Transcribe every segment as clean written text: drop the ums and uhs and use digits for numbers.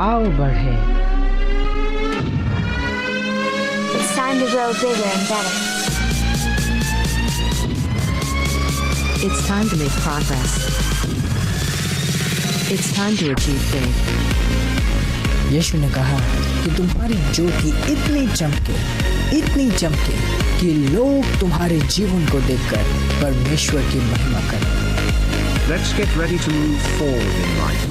आओ बढ़े। It's time to grow bigger and better. It's time to make progress. It's time to achieve big. यीशु ने कहा कि तुम्हारी ज्योति इतनी चमके कि लोग तुम्हारे जीवन को देखकर परमेश्वर की महिमा करें। Let's get ready to move forward in life.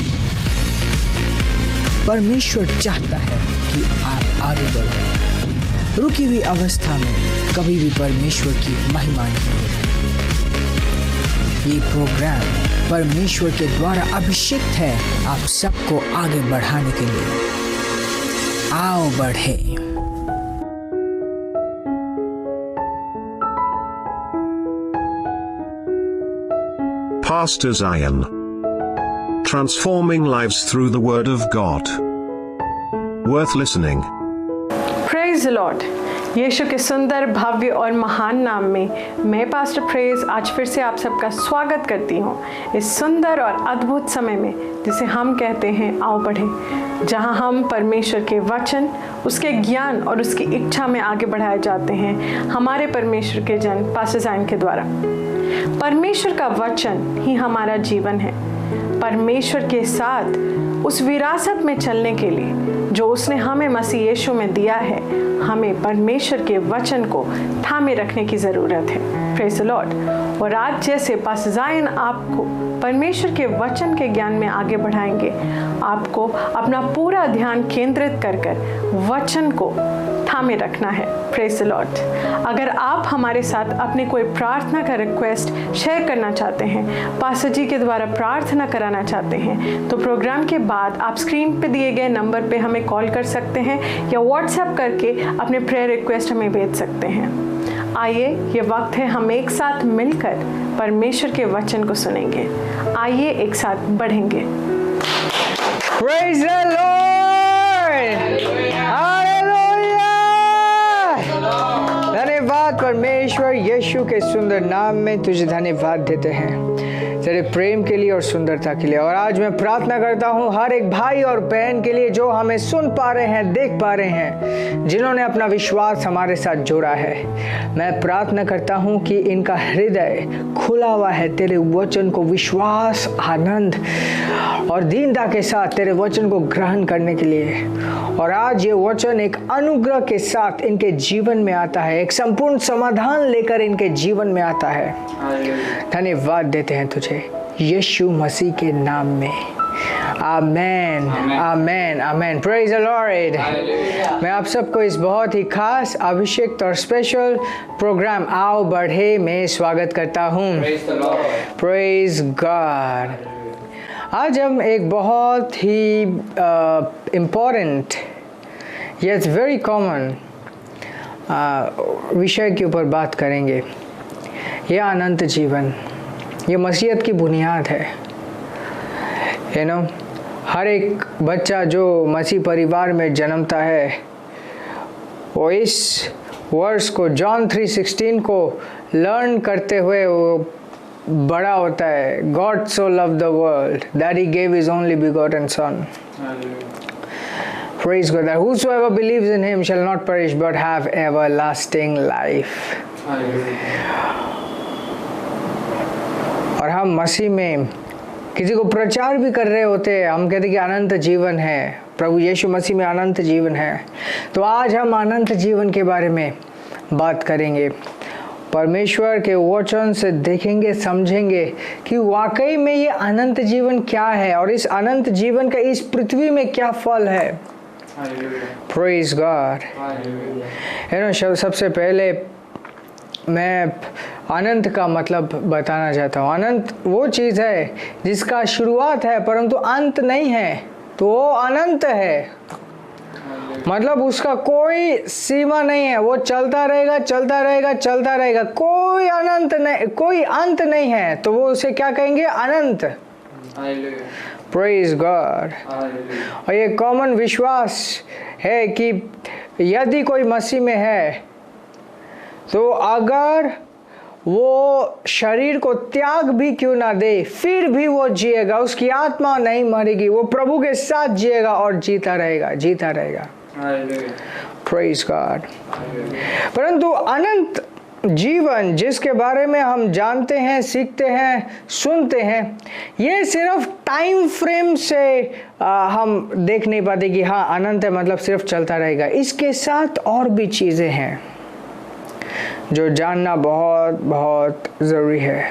परमेश्वर चाहता है कि आप आगे बढ़ें। रुकी हुई अवस्था में कभी भी परमेश्वर की महिमा नहीं होती। ये प्रोग्राम परमेश्वर के द्वारा अभिषिक्त है आप सबको आगे बढ़ाने के लिए। आओ बढ़े। Pastor Zion. Transforming lives through the Word of God. Worth listening. Praise the Lord. यीशु के सुंदर, भव्य और महान नाम में मैं पास्टर प्रेज आज फिर से आप सबका स्वागत करती हूँ इस सुंदर और अद्भुत समय में जिसे हम कहते हैं आओ बढ़े, जहाँ हम परमेश्वर के वचन, उसके ज्ञान और उसकी इच्छा में आगे बढ़ाए जाते हैं हमारे परमेश्वर के जन पास्टर ज़ायन के द्वारा। परमेश्वर का वचन ही हमारा जीवन है। परमेश्वर के साथ उस विरासत में चलने के लिए जो उसने हमें मसीह यीशु में दिया है, हमें परमेश्वर के वचन को थामे रखने की ज़रूरत है। Praise the Lord. और आज जैसे पास्टर ज़ायन आपको परमेश्वर के वचन के ज्ञान में आगे बढ़ाएंगे, आपको अपना पूरा ध्यान केंद्रित कर वचन को थामे रखना है। Praise the Lord. अगर आप हमारे साथ अपने कोई प्रार्थना का रिक्वेस्ट शेयर करना चाहते हैं, पास्टर जी के द्वारा प्रार्थना कराना चाहते हैं, तो प्रोग्राम के बाद आप स्क्रीन पे दिए गए नंबर पे हमें कॉल कर सकते हैं या व्हाट्सएप करके अपने प्रेयर रिक्वेस्ट हमें भेज सकते हैं। आइए, ये वक्त है हम एक साथ मिलकर परमेश्वर के वचन को सुनेंगे। आइए एक साथ बढ़ेंगे। Praise the Lord! Hallelujah! धन्यवाद परमेश्वर, यीशु के सुंदर नाम में तुझे धन्यवाद देते हैं तेरे प्रेम के लिए और सुंदरता के लिए। और आज मैं प्रार्थना करता हूँ हर एक भाई और बहन के लिए जो हमें सुन पा रहे हैं, देख पा रहे हैं, जिन्होंने अपना विश्वास हमारे साथ जोड़ा है। मैं प्रार्थना करता हूँ कि इनका हृदय खुला हुआ है तेरे वचन को विश्वास, आनंद और दीनता के साथ तेरे वचन को ग्रहण करने के लिए। और आज ये वचन एक अनुग्रह के साथ इनके जीवन में आता है, एक संपूर्ण समाधान लेकर इनके जीवन में आता है। धन्यवाद देते हैं तुझे यीशु मसीह के नाम में। Amen, amen, amen. Praise the lord. मैं आप सबको इस बहुत ही खास, अभिषेक और स्पेशल प्रोग्राम आओ बढ़े में स्वागत करता हूँ। Praise God. आज हम एक बहुत ही इम्पोर्टेंट यस वेरी कॉमन विषय के ऊपर बात करेंगे। यह अनंत जीवन, ये मसीहत की बुनियाद है। यू नो, हर एक बच्चा जो मसीह परिवार में जन्मता है वो इस वर्स को, जॉन 3:16 को लर्न करते हुए वो बड़ा होता है। God so love the world that he gave his only begotten son. Praise God, that whosoever believes in him shall not perish but have everlasting life. और हम मसीह में किसी को प्रचार भी कर रहे होते हैं, हम कहते हैं कि अनंत जीवन है, प्रभु यीशु मसीह में अनंत जीवन है। तो आज हम अनंत जीवन के बारे में बात करेंगे। परमेश्वर के वचन से देखेंगे, समझेंगे कि वाकई में ये अनंत जीवन क्या है और इस अनंत जीवन का इस पृथ्वी में क्या फल है। Praise God. यू नो, सबसे पहले मैं अनंत का मतलब बताना चाहता हूँ। अनंत वो चीज़ है जिसका शुरुआत है परंतु अंत नहीं है, तो वो अनंत है। मतलब उसका कोई सीमा नहीं है, वो चलता रहेगा, चलता रहेगा, चलता रहेगा, कोई अनंत नहीं, कोई अंत नहीं है, तो वो उसे क्या कहेंगे? अनंत। Praise God. और ये कॉमन विश्वास है कि यदि कोई मसीह में है तो अगर वो शरीर को त्याग भी क्यों ना दे, फिर भी वो जिएगा, उसकी आत्मा नहीं मरेगी, वो प्रभु के साथ जिएगा और जीता रहेगा, जीता रहेगा। Praise God. परंतु अनंत जीवन जिसके बारे में हम जानते हैं, सीखते हैं, सुनते हैं, ये सिर्फ टाइम फ्रेम से हम देख नहीं पाते कि हाँ अनंत है मतलब सिर्फ चलता रहेगा। इसके साथ और भी चीज़ें हैं जो जानना बहुत बहुत ज़रूरी है।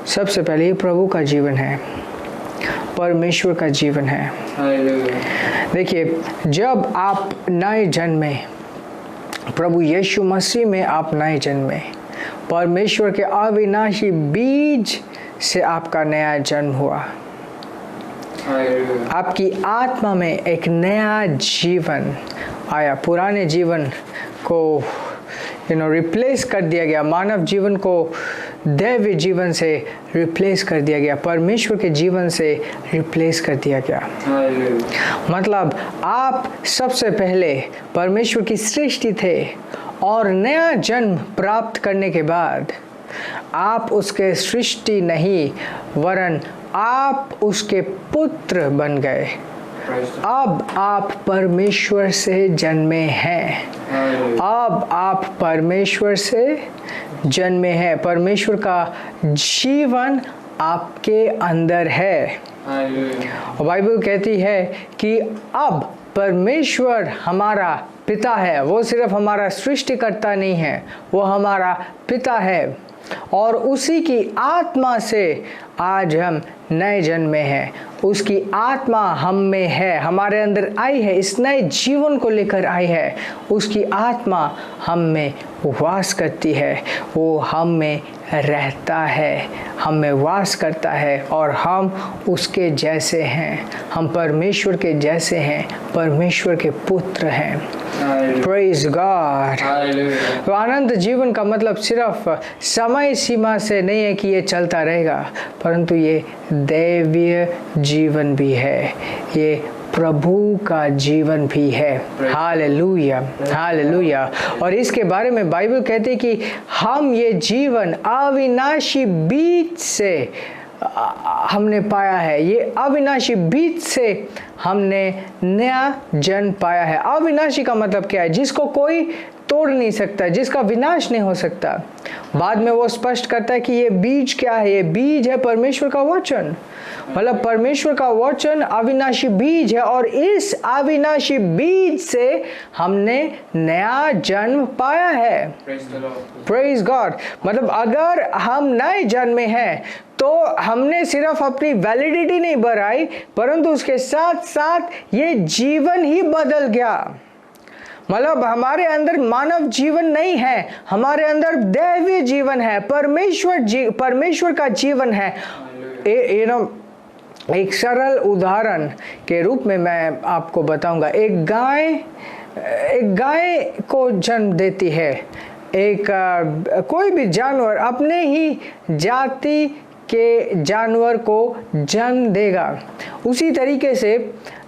सबसे पहले ये प्रभु का जीवन है, परमेश्वर का जीवन है। देखिए, जब आप नए जन्मे, प्रभु यीशु मसीह में आप नए जन्मे, परमेश्वर के अविनाशी बीज से आपका नया जन्म हुआ। आपकी आत्मा में एक नया जीवन आया। पुराने जीवन को रिप्लेस कर दिया गया, मानव जीवन को दैवीय जीवन से रिप्लेस कर दिया गया, परमेश्वर के जीवन से रिप्लेस कर दिया गया। मतलब आप सबसे पहले परमेश्वर की सृष्टि थे और नया जन्म प्राप्त करने के बाद आप उसके सृष्टि नहीं वरन आप उसके पुत्र बन गए। अब आप परमेश्वर से जन्मे हैं। अब आप परमेश्वर से जन्मे हैं। परमेश्वर का जीवन आपके अंदर है। बाइबल कहती है कि अब परमेश्वर हमारा पिता है। वो सिर्फ हमारा सृष्टिकर्ता नहीं है, वो हमारा पिता है और उसी की आत्मा से आज हम नए जन्मे हैं। उसकी आत्मा हम में है, हमारे अंदर आई है, इस नए जीवन को लेकर आई है। उसकी आत्मा हम में वास करती है, वो हम में रहता है, हम में वास करता है और हम उसके जैसे हैं। हम परमेश्वर के जैसे हैं, परमेश्वर के पुत्र हैं। Praise God. तो अनंत जीवन का मतलब सिर्फ समय सीमा से नहीं है कि ये चलता रहेगा, परंतु ये दैवीय जीवन भी है, ये प्रभु का जीवन भी है। Hallelujah, hallelujah. और इसके बारे में बाइबल कहती है कि हम ये जीवन अविनाशी बीज से हमने पाया है। ये अविनाशी बीज से हमने नया जन्म पाया है। अविनाशी का मतलब क्या है? जिसको कोई तोड़ नहीं सकता, जिसका विनाश नहीं हो सकता। बाद में वो स्पष्ट करता है कि ये बीज क्या है? ये बीज है परमेश्वर का वचन। मतलब परमेश्वर का वचन अविनाशी बीज है और इस अविनाशी बीज से हमने नया जन्म पाया है। Praise God. मतलब अगर हम नए जन्मे हैं तो हमने सिर्फ अपनी वैलिडिटी नहीं बढ़ाई, परंतु उसके साथ साथ ये जीवन ही बदल गया। मतलब हमारे अंदर मानव जीवन नहीं है, हमारे अंदर दैवीय जीवन है, परमेश्वर का जीवन है। एक सरल उदाहरण के रूप में मैं आपको बताऊंगा। एक गाय को जन्म देती है। कोई भी जानवर अपने ही जाति के जानवर को जन्म देगा। उसी तरीके से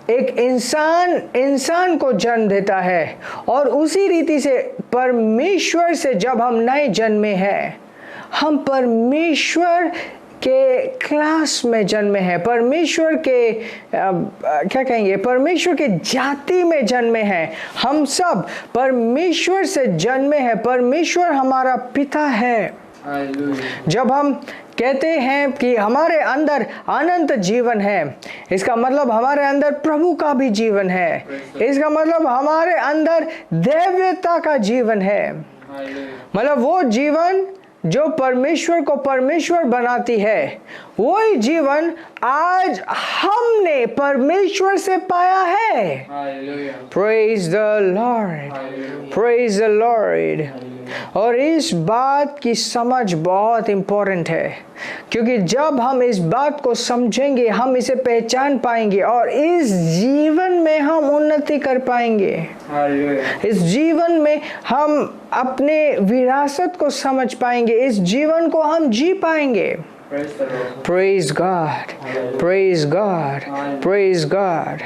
एक इंसान को जन्म देता है और उसी रीति से परमेश्वर से जब हम नए जन्मे हैं, हम परमेश्वर के क्लास में जन्मे हैं, परमेश्वर के क्या कहेंगे, परमेश्वर के जाति में जन्मे हैं। हम सब परमेश्वर से जन्मे हैं। परमेश्वर हमारा पिता है। जब हम कहते हैं कि हमारे अंदर अनंत जीवन है, इसका मतलब हमारे अंदर प्रभु का भी जीवन है। इसका मतलब हमारे अंदर दैवता का जीवन है। मतलब वो जीवन जो परमेश्वर को परमेश्वर बनाती है, वही जीवन आज हमने परमेश्वर से पाया है। Praise the lord, praise the Lord. और इस बात की समझ बहुत इंपॉर्टेंट है, क्योंकि जब हम इस बात को समझेंगे, हम इसे पहचान पाएंगे और इस जीवन में हम उन्नति कर पाएंगे। इस जीवन में हम अपने विरासत को समझ पाएंगे, इस जीवन को हम जी पाएंगे। Praise God, praise God, praise God।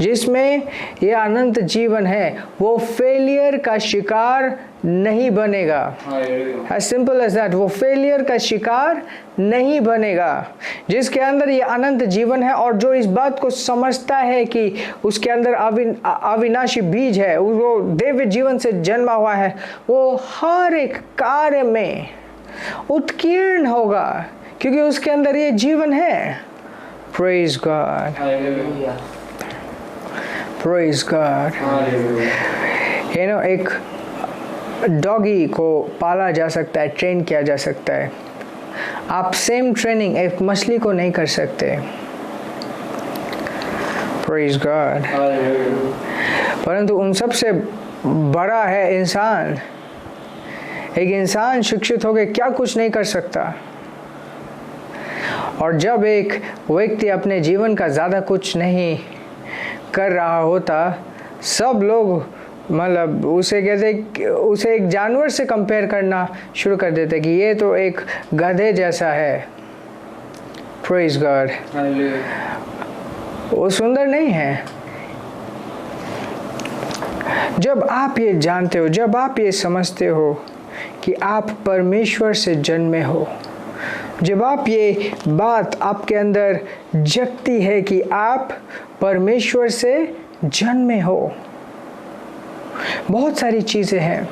जिसमें ये अनंत जीवन है वो फेलियर का शिकार नहीं बनेगा। एज सिंपल एज दैट, वो फेलियर का शिकार नहीं बनेगा। जिसके अंदर ये अनंत जीवन है और जो इस बात को समझता है कि उसके अंदर अविनाशी बीज है, वो दिव्य जीवन से जन्मा हुआ है, वो हर एक कार्य में उत्कीर्ण होगा क्योंकि उसके अंदर ये जीवन है। Praise God, praise God. You know, एक डॉगी को पाला जा सकता है, ट्रेन किया जा सकता है। आप सेम ट्रेनिंग एक मछली को नहीं कर सकते। Praise God. परंतु उन सब से बड़ा है इंसान। एक इंसान शिक्षित होकर क्या कुछ नहीं कर सकता, और जब एक व्यक्ति अपने जीवन का ज़्यादा कुछ नहीं कर रहा होता, सब लोग मतलब उसे कहते, उसे एक जानवर से कंपेयर करना शुरू कर देते कि ये तो एक गधे जैसा है। Praise God. वो सुंदर नहीं है। जब आप ये जानते हो, जब आप ये समझते हो कि आप परमेश्वर से जन्मे हो, जब आप ये बात आपके अंदर जगती है कि आप परमेश्वर से जन्मे हो, बहुत सारी चीज़ें हैं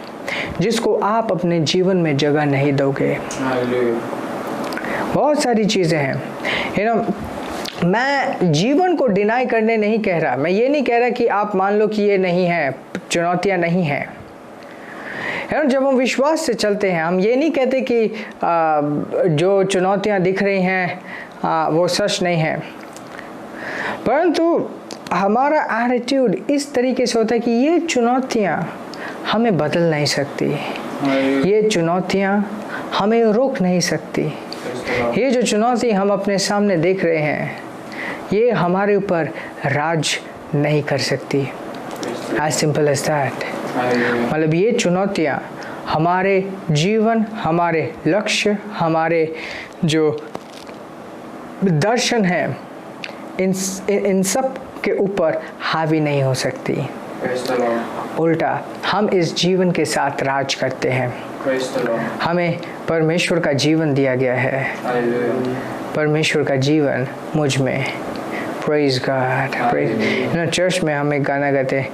जिसको आप अपने जीवन में जगह नहीं दोगे। बहुत सारी चीज़ें हैं। यू नो, मैं जीवन को डिनाई करने नहीं कह रहा। मैं ये नहीं कह रहा कि आप मान लो कि ये नहीं है, चुनौतियाँ नहीं हैं। जब हम विश्वास से चलते हैं, हम ये नहीं कहते कि जो चुनौतियाँ दिख रही हैं वो सच नहीं है, परंतु हमारा एटीट्यूड इस तरीके से होता है कि ये चुनौतियाँ हमें बदल नहीं सकती, ये चुनौतियाँ हमें रोक नहीं सकती। ये जो चुनौती हम अपने सामने देख रहे हैं, ये हमारे ऊपर राज नहीं कर सकती। As simple as that. मतलब ये चुनौतियाँ हमारे जीवन, हमारे लक्ष्य, हमारे जो दर्शन है, इन सब के ऊपर हावी नहीं हो सकती। उल्टा हम इस जीवन के साथ राज करते हैं। हमें परमेश्वर का जीवन दिया गया है। परमेश्वर का जीवन मुझ में। Praise God. चर्च में हम एक गाना गाते हैं,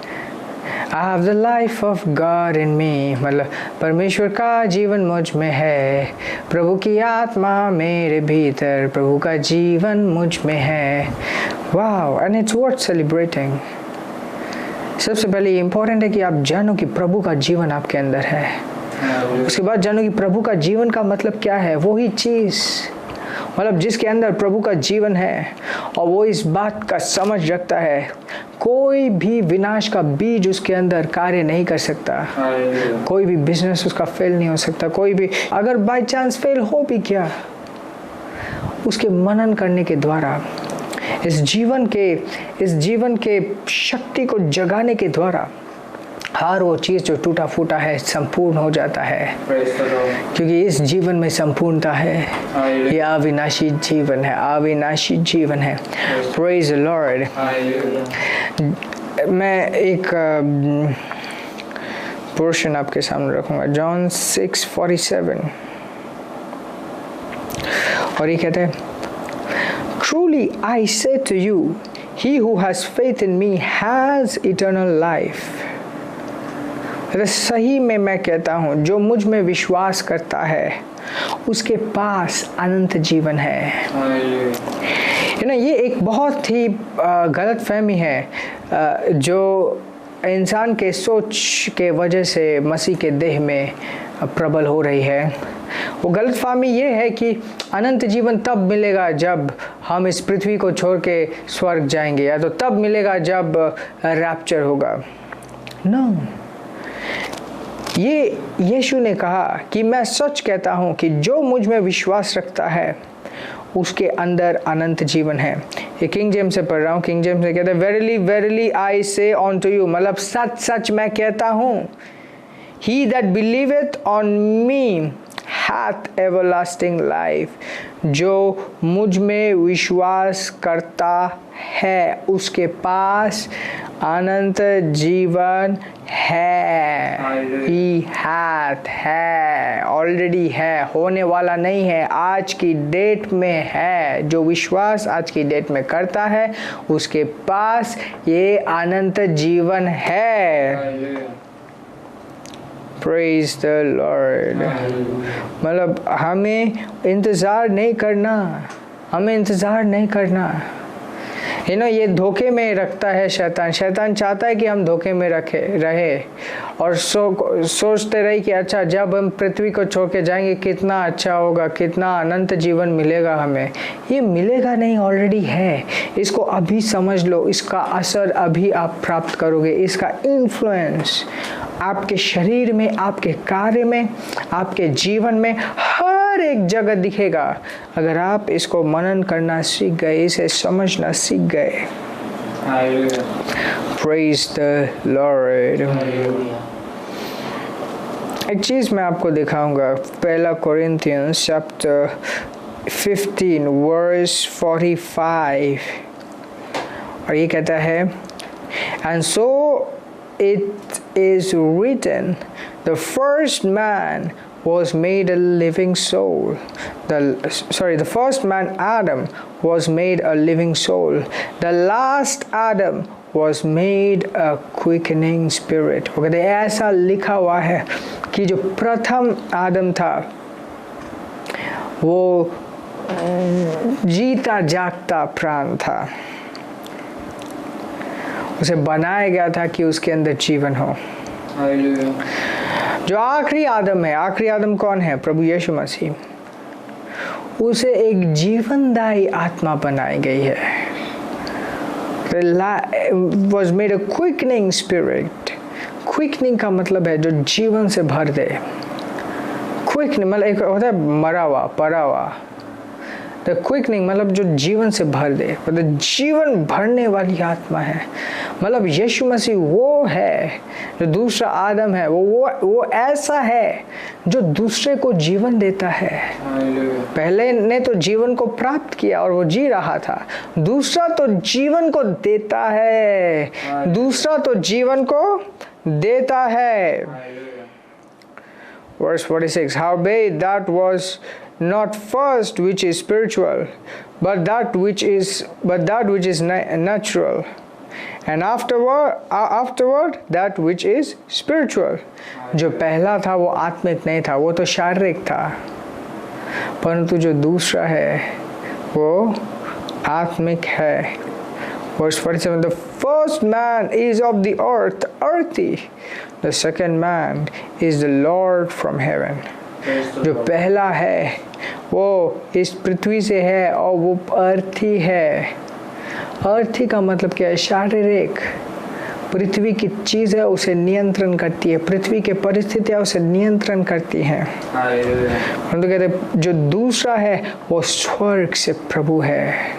I have the life of God in me, मतलब परमेश्वर का जीवन मुझ में है, प्रभु की आत्मा मेरे भीतर, प्रभु का जीवन मुझ में है। Wow, and it's worth celebrating। सबसे पहले ये इम्पोर्टेंट है कि आप जानो कि प्रभु का जीवन आपके अंदर है। उसके बाद जानो कि प्रभु का जीवन का मतलब क्या है। वही चीज़, मतलब जिसके अंदर प्रभु का जीवन है और वो इस बात का समझ रखता है, कोई भी विनाश का बीज उसके अंदर कार्य नहीं कर सकता। कोई भी बिजनेस उसका फेल नहीं हो सकता। कोई भी, अगर बाय चांस फेल हो भी क्या, उसके मनन करने के द्वारा, इस जीवन के शक्ति को जगाने के द्वारा हर वो चीज़ जो टूटा फूटा है संपूर्ण हो जाता है, क्योंकि इस जीवन में संपूर्णता है। ये अविनाशी जीवन है, अविनाशी जीवन है। Praise the lord. मैं एक पोर्शन आपके सामने रखूंगा, जॉन 6:47, और ये कहते हैं, Truly I say to you, he who has faith in me has eternal life। सही में मैं कहता हूँ, जो मुझ में विश्वास करता है उसके पास अनंत जीवन है। ये एक बहुत ही गलत फहमी है जो इंसान के सोच के वजह से मसीह के देह में प्रबल हो रही है। वो गलत फहमी ये है कि अनंत जीवन तब मिलेगा जब हम इस पृथ्वी को छोड़ के स्वर्ग जाएंगे, या तो तब मिलेगा जब रैप्चर होगा। नो, ये यीशु ने कहा कि मैं सच कहता हूँ कि जो मुझ में विश्वास रखता है उसके अंदर अनंत जीवन है। ये किंग जेम्स से पढ़ रहा हूँ। किंग जेम्स से कहता है, वेरिली वेरिली आई से ऑन टू यू, मतलब सच सच मैं कहता हूँ, he that believeth on me hath everlasting life. जो मुझ में विश्वास करता है उसके पास अनंत जीवन है. He hath है, ऑलरेडी है, होने वाला नहीं है, आज की डेट में है. जो विश्वास आज की डेट में करता है उसके पास ये अनंत जीवन है. Praise the Lord. मतलब हमें इंतज़ार नहीं करना. ये धोखे में रखता है शैतान. शैतान चाहता है कि हम धोखे में रहे और सोचते रहे कि अच्छा जब हम पृथ्वी को छोड़ के जाएंगे कितना अच्छा होगा, कितना अनंत जीवन मिलेगा हमें. ये मिलेगा नहीं, ऑलरेडी है. इसको अभी समझ लो, इसका असर अभी आप प्राप्त करोगे. इसका इन्फ्लुएंस आपके शरीर में, आपके कार्य में, आपके जीवन में हर एक जगह दिखेगा अगर आप इसको मनन करना सीख गए, इसे समझना सीख गए. Praise the Lord. एक चीज मैं आपको दिखाऊंगा. 1 Corinthians chapter 15 verse 45 और ये कहता है, and so it is written, the first man was made a living soul. The first man, Adam, was made a living soul. The last Adam was made a quickening spirit. वो कहते हैं ऐसा लिखा हुआ है कि जो प्रथम आदम था वो जीता जागता प्राण था. उसे बनाया गया था कि उसके अंदर जीवन हो. जो आखिरी आदम है, आखिरी आदम कौन है? प्रभु यीशु मसीह. उसे एक जीवनदायी आत्मा बनाई गई है. Was made a quickening spirit. Quickening का मतलब है जो जीवन से भर दे. Quickening मतलब एक होता है मरा हुआ, पड़ा हुआ. The quickening मतलब जो जीवन से भर दे, मतलब जीवन भरने वाली आत्मा है. मतलब यीशु मसीह वो है जो दूसरा आदम है. वो ऐसा है जो दूसरे को जीवन देता है. पहले ने तो जीवन को प्राप्त किया और वो जी रहा था. दूसरा तो जीवन को देता है. दूसरा तो जीवन को देता है. Verse 46. Howbeit that was not first which is spiritual, but that which is natural, and afterward that which is spiritual. जो पहला था वो आत्मिक नहीं था, वो तो शारीरिक था. परंतु जो दूसरा है वो आत्मिक है. Verse 47. The first man is of the earth, earthy. The second man is the Lord from heaven. जो पहला है वो इस पृथ्वी से है और वो अर्थी है. अर्थी का मतलब क्या है? शारीरिक. पृथ्वी की चीज है उसे नियंत्रण करती है, पृथ्वी के परिस्थितियां उसे नियंत्रण करती हैं. परंतु कहते जो दूसरा है वो स्वर्ग से प्रभु है.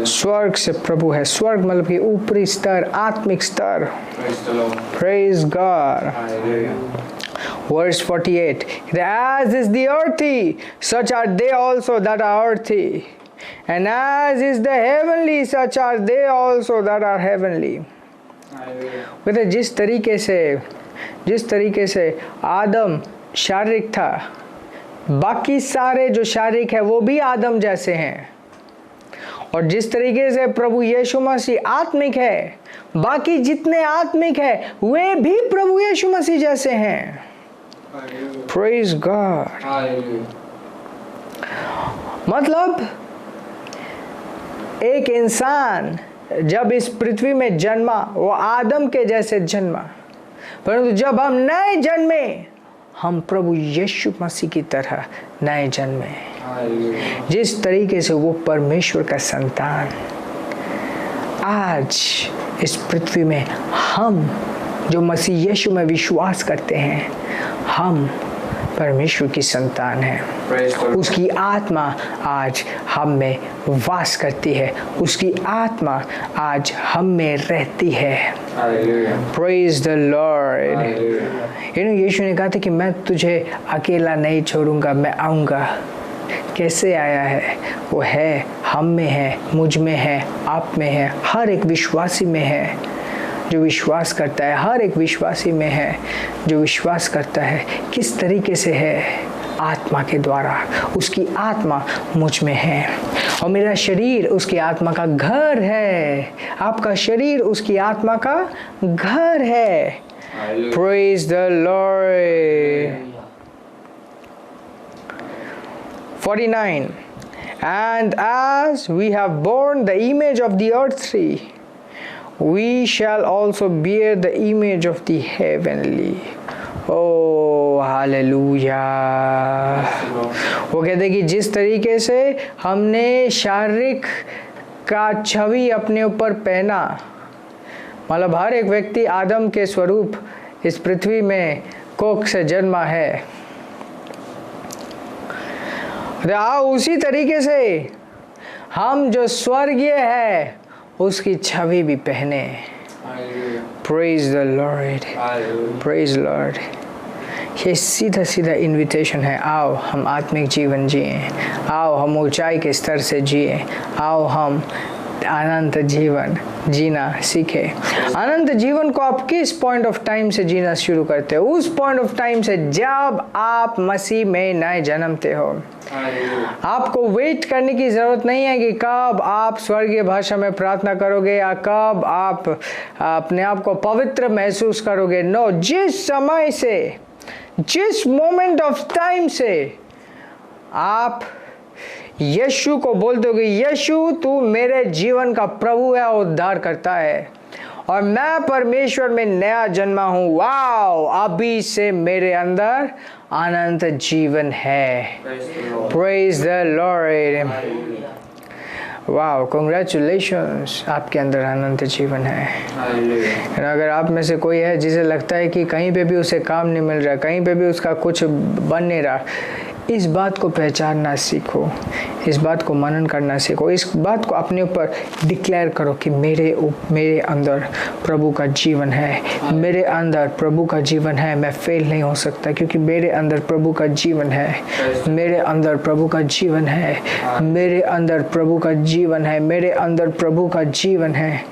स्वर्ग से प्रभु है. स्वर्ग मतलब कि ऊपरी स्तर, आत्मिक स्तर. Praise God. Verse 48. As is the earthy, such are they also that are earthy. And as is the heavenly, such are they also that are heavenly. कहते जिस तरीके से आदम शारीरिक था, बाकी सारे जो शारीरिक है वो भी आदम जैसे हैं. और जिस तरीके से प्रभु यीशु मसीह आत्मिक है, बाकी जितने आत्मिक है वे भी प्रभु यीशु मसीह जैसे हैं. Praise God. मतलब एक इंसान जब इस पृथ्वी में जन्मा वो आदम के जैसे जन्मा, परंतु जब हम नए जन्मे हम प्रभु यीशु मसीह की तरह नए जन्मे. जिस तरीके से वो परमेश्वर का संतान आज इस पृथ्वी में हम जो मसीह यीशु में विश्वास करते हैं, हम परमेश्वर की संतान हैं। उसकी आत्मा आज हम में वास करती है, उसकी आत्मा आज हम में रहती है। Praise the Lord. यीशु ने कहा था कि मैं तुझे अकेला नहीं छोड़ूंगा, मैं आऊँगा। कैसे आया है? वो है, हम में है, मुझ में है, आप में है, हर एक विश्वासी में है जो विश्वास करता है, हर एक विश्वासी में है जो विश्वास करता है। किस तरीके से है? आत्मा के द्वारा। उसकी आत्मा मुझ में है और मेरा शरीर उसकी आत्मा का घर है। आपका शरीर उसकी आत्मा का घर है। Praise the Lord. 49. And as we have borne the image of the earthly, we shall also bear the image of the heavenly. Oh, hallelujah. वो कहते कि जिस तरीके से हमने शारीरिक का छवि अपने ऊपर पहना, मतलब हर एक व्यक्ति आदम के स्वरूप इस पृथ्वी में कोख से जन्मा है, उसी तरीके से हम जो स्वर्गीय है उसकी छवि भी पहने। Praise the lord, praise Lord. ये सीधा सीधा इनविटेशन है, आओ हम आत्मिक जीवन जिए, आओ हम ऊंचाई के स्तर से जिए, आओ हम अनंत जीवन जीना सीखे। अनंत जीवन को आप किस पॉइंट ऑफ टाइम से जीना शुरू करते हो? उस पॉइंट ऑफ टाइम से जब आप मसीह में नए जन्मते हो। आपको वेट करने की जरूरत नहीं है कि कब आप स्वर्गीय भाषा में प्रार्थना करोगे या कब आप अपने आप को पवित्र महसूस करोगे। नो, जिस समय से, जिस मोमेंट ऑफ टाइम से आप यीशु को बोलते हो कि यीशु तू मेरे जीवन का प्रभु है, उद्धार करता है और मैं परमेश्वर में नया जन्मा हूँ, वाओ, अभी से मेरे अंदर अनंत जीवन है। Praise the Lord. Wow, congratulations, आपके अंदर अनंत जीवन है। अगर आप में से कोई है जिसे लगता है कि कहीं पे भी उसे काम नहीं मिल रहा, कहीं पे भी उसका कुछ बन नहीं रहा, इस बात को पहचानना सीखो, इस बात को मनन करना सीखो, इस बात को अपने ऊपर डिक्लेयर करो कि मेरे अंदर प्रभु का जीवन है, मेरे अंदर प्रभु का जीवन है। मैं फेल नहीं हो सकता क्योंकि मेरे अंदर प्रभु का जीवन है, मेरे अंदर प्रभु का जीवन है, मेरे अंदर प्रभु का जीवन है, मेरे अंदर प्रभु का जीवन है,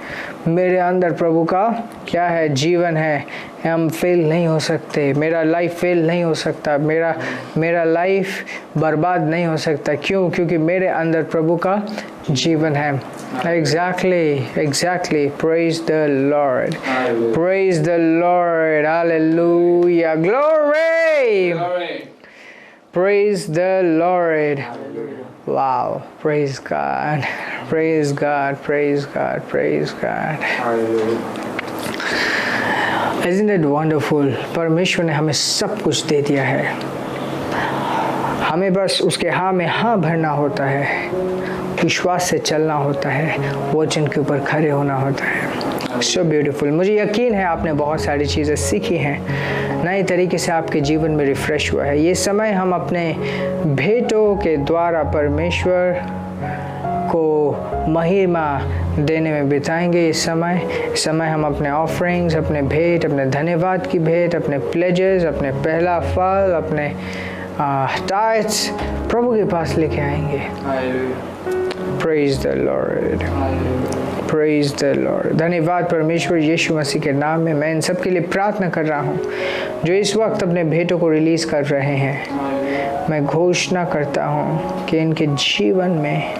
मेरे अंदर प्रभु का क्या है? जीवन है। हम फेल नहीं हो सकते, मेरा लाइफ फेल नहीं हो सकता, मेरा लाइफ बर्बाद नहीं हो सकता। क्यों? क्योंकि मेरे अंदर प्रभु का जीवन है। Exactly. Praise the lord, praise the Lord, hallelujah, glory, praise the Lord. Wow, praise God, praise God, praise God, praise God. Isn't it wonderful? परमेश्वर ने हमें सब कुछ दे दिया है, हमें बस उसके हाँ में हाँ भरना होता है, विश्वास से चलना होता है, वचन के ऊपर खड़े होना होता है। So beautiful. मुझे यकीन है आपने बहुत सारी चीज़ें सीखी हैं, नए तरीके से आपके जीवन में रिफ्रेश हुआ है। ये समय हम अपने भेंटों के द्वारा परमेश्वर को महिमा देने में बिताएंगे। इस समय हम अपने ऑफरिंग्स, अपने भेंट, अपने धन्यवाद की भेंट, अपने प्लेजेस, अपने पहला फल, अपने टाइट्स प्रभु के पास लेके आएंगे। Praise the lord, praise the Lord. धन्यवाद परमेश्वर, यीशु मसीह के नाम में मैं इन सब के लिए प्रार्थना कर रहा हूँ जो इस वक्त अपने भेंटों को रिलीज़ कर रहे हैं। मैं घोषणा करता हूँ कि इनके जीवन में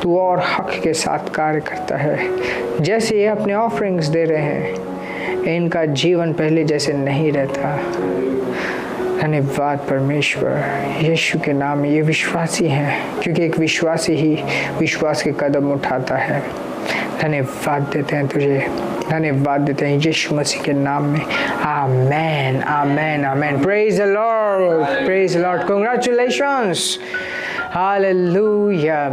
तू और हक के साथ कार्य करता है। जैसे ये अपने ऑफरिंग्स दे रहे हैं, इनका जीवन पहले जैसे नहीं रहता। धन्यवाद परमेश्वर, यीशु के नाम में ये विश्वासी हैं, क्योंकि एक विश्वासी ही विश्वास के कदम उठाता है। धन्यवाद देते हैं तुझे, धन्यवाद देते हैं यीशु मसीह के नाम में। Amen, amen, amen. Praise the lord, praise the lord. Congratulations, hallelujah.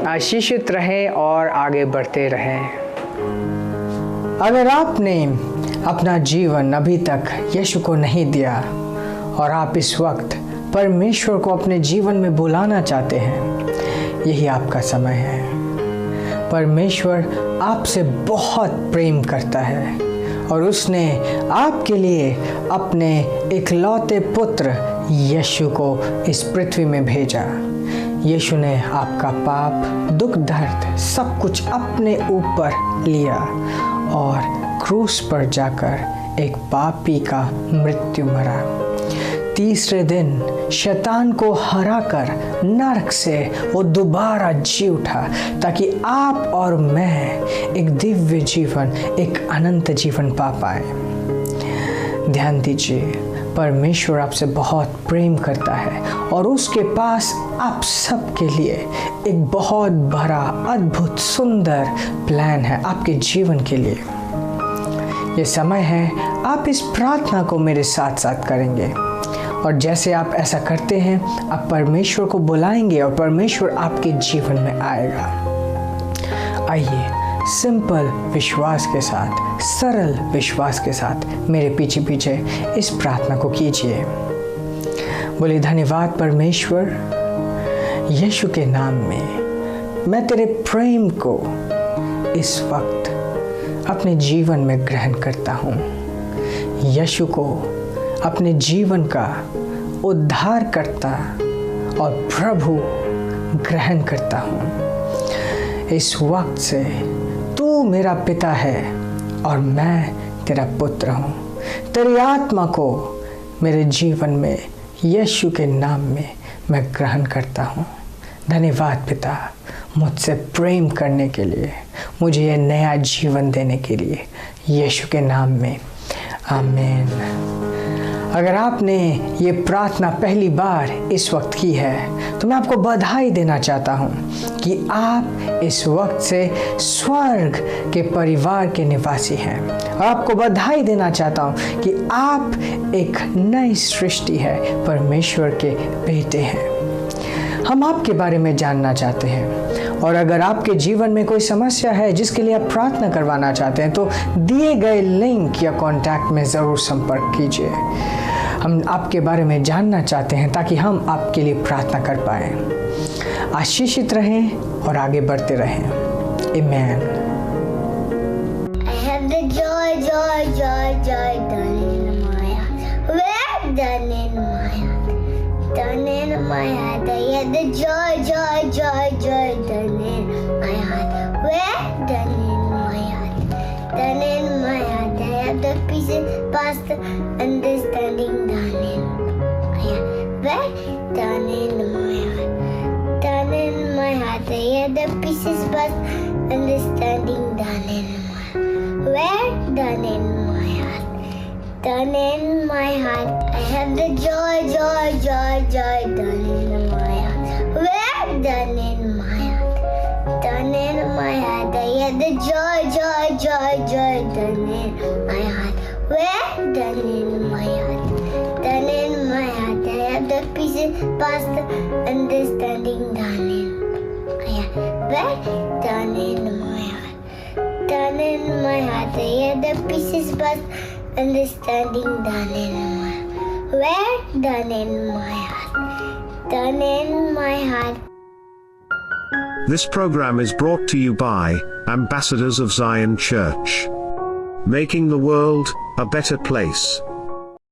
आशीषित रहें और आगे बढ़ते रहें। अगर आपने अपना जीवन अभी तक यीशु को नहीं दिया और आप इस वक्त परमेश्वर को अपने जीवन में बुलाना चाहते हैं, यही आपका समय है। परमेश्वर आपसे बहुत प्रेम करता है और उसने आपके लिए अपने इकलौते पुत्र यीशु को इस पृथ्वी में भेजा। यीशु ने आपका पाप, दुख, दर्द सब कुछ अपने ऊपर लिया और क्रूस पर जाकर एक पापी का मृत्यु मरा। तीसरे दिन शैतान को हराकर नरक से वो दोबारा जी उठा ताकि आप और मैं एक दिव्य जीवन, एक अनंत जीवन पा पाए। ध्यान दीजिए, परमेश्वर आपसे बहुत प्रेम करता है और उसके पास आप सबके लिए एक बहुत बड़ा, अद्भुत, सुंदर प्लान है आपके जीवन के लिए। ये समय है आप इस प्रार्थना को मेरे साथ साथ करेंगे और जैसे आप ऐसा करते हैं आप परमेश्वर को बुलाएंगे और परमेश्वर आपके जीवन में आएगा। आइए सिंपल विश्वास के साथ, सरल विश्वास के साथ मेरे पीछे पीछे इस प्रार्थना को कीजिए। बोलिए, धन्यवाद परमेश्वर, यीशु के नाम में मैं तेरे प्रेम को इस वक्त अपने जीवन में ग्रहण करता हूँ। यीशु को अपने जीवन का उद्धारकर्ता और प्रभु ग्रहण करता हूँ। इस वक्त से तू मेरा पिता है और मैं तेरा पुत्र हूँ। तेरी आत्मा को मेरे जीवन में यीशु के नाम में मैं ग्रहण करता हूँ। धन्यवाद पिता, मुझसे प्रेम करने के लिए, मुझे ये नया जीवन देने के लिए, यीशु के नाम में, आमीन। अगर आपने ये प्रार्थना पहली बार इस वक्त की है तो मैं आपको बधाई देना चाहता हूँ कि आप इस वक्त से स्वर्ग के परिवार के निवासी हैं और आपको बधाई देना चाहता हूँ कि आप एक नई सृष्टि है, परमेश्वर के बेटे हैं। हम आपके बारे में जानना चाहते हैं और अगर आपके जीवन में कोई समस्या है जिसके लिए आप प्रार्थना करवाना चाहते हैं तो दिए गए लिंक या कॉन्टैक्ट में ज़रूर संपर्क कीजिए। हम आपके बारे में जानना चाहते हैं ताकि हम आपके लिए प्रार्थना कर पाएं। आशीषित रहें और आगे बढ़ते रहें। आमीन। I have the joy done in my heart. Where done in my heart? Done in my heart. I have the joy done in my heart. Where done in my heart? Done in my heart. I have the peace past understanding done in my heart. Where done in my heart? Done in my heart. I have the pieces past understanding done in my heart. Where done in my heart? Done in my heart. I have the joy done in my heart. Where done in my heart? Done in my heart. I have the joy done in my heart. Where done in my heart? Done in my heart. I have the peace past understanding done in my heart. Where done in my heart? Done in my heart. I have the pieces past understanding done in my heart. Where done in my heart? Done in my heart. This program is brought to you by Ambassadors of Zion Church, making the world a better place.